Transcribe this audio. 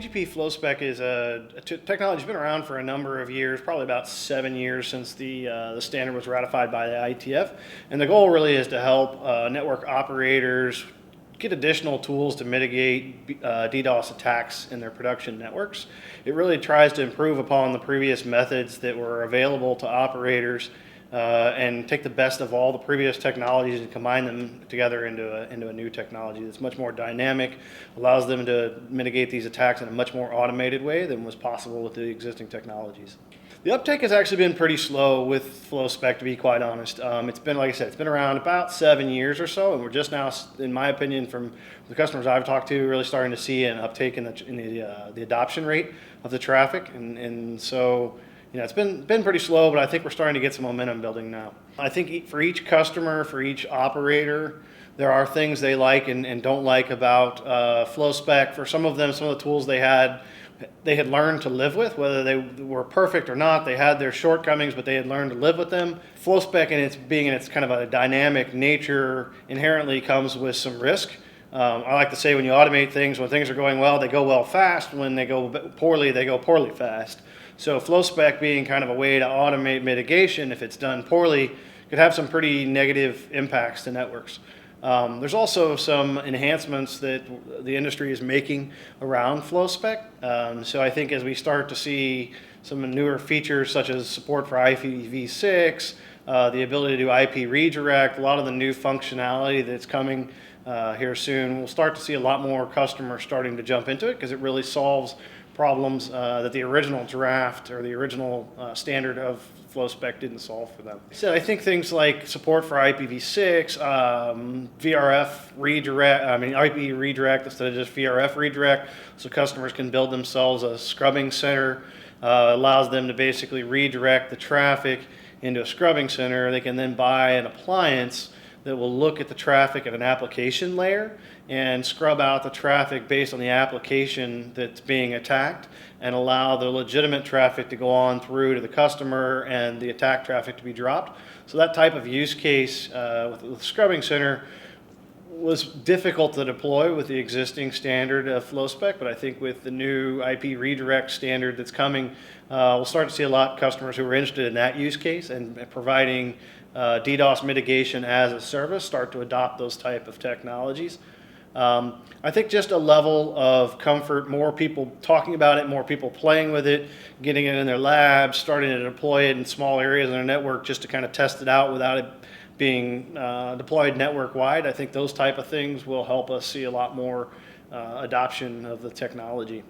BGP Flow Spec is a technology that's been around for a number of years, probably about 7 years since the standard was ratified by the IETF. And the goal really is to help network operators get additional tools to mitigate DDoS attacks in their production networks. It really tries to improve upon the previous methods that were available to operators and take the best of all the previous technologies and combine them together into a new technology that's much more dynamic, allows them to mitigate these attacks in a much more automated way than was possible with the existing technologies. The uptake has actually been pretty slow with Flow Spec, to be quite honest. It's been, like I said, it's been around about 7 years or so, and we're just now, in my opinion, from the customers I've talked to, really starting to see an uptake in the adoption rate of the traffic, and so it's been pretty slow, but I think we're starting to get some momentum building now. I think for each customer, for each operator, there are things they like and don't like about Flow Spec. For some of them, some of the tools they had learned to live with, whether they were perfect or not. They had their shortcomings, but they had learned to live with them. Flow Spec, and its being in its kind of a dynamic nature, inherently comes with some risk. I like to say when you automate things, when things are going well, they go well fast. When they go poorly, they go poorly fast. So Flow Spec being kind of a way to automate mitigation, if it's done poorly, could have some pretty negative impacts to networks. There's also some enhancements that the industry is making around Flow Spec. So I think as we start to see some newer features such as support for IPv6, the ability to do IP redirect, a lot of the new functionality that's coming here soon, we'll start to see a lot more customers starting to jump into it because it really solves problems that the original draft or the original standard of Flow Spec didn't solve for them. So I think things like support for IPv6, VRF redirect, IP redirect instead of just VRF redirect, so customers can build themselves a scrubbing center, allows them to basically redirect the traffic into a scrubbing center. They can then buy an appliance that will look at the traffic at an application layer and scrub out the traffic based on the application that's being attacked and allow the legitimate traffic to go on through to the customer and the attack traffic to be dropped. So that type of use case with the scrubbing center was difficult to deploy with the existing standard of Flow Spec, but I think with the new IP redirect standard that's coming, we'll start to see a lot of customers who are interested in that use case and providing DDoS mitigation as a service start to adopt those type of technologies. I think just a level of comfort, more people talking about it, more people playing with it, getting it in their labs, starting to deploy it in small areas in their network just to kind of test it out without it being deployed network-wide. I think those type of things will help us see a lot more adoption of the technology.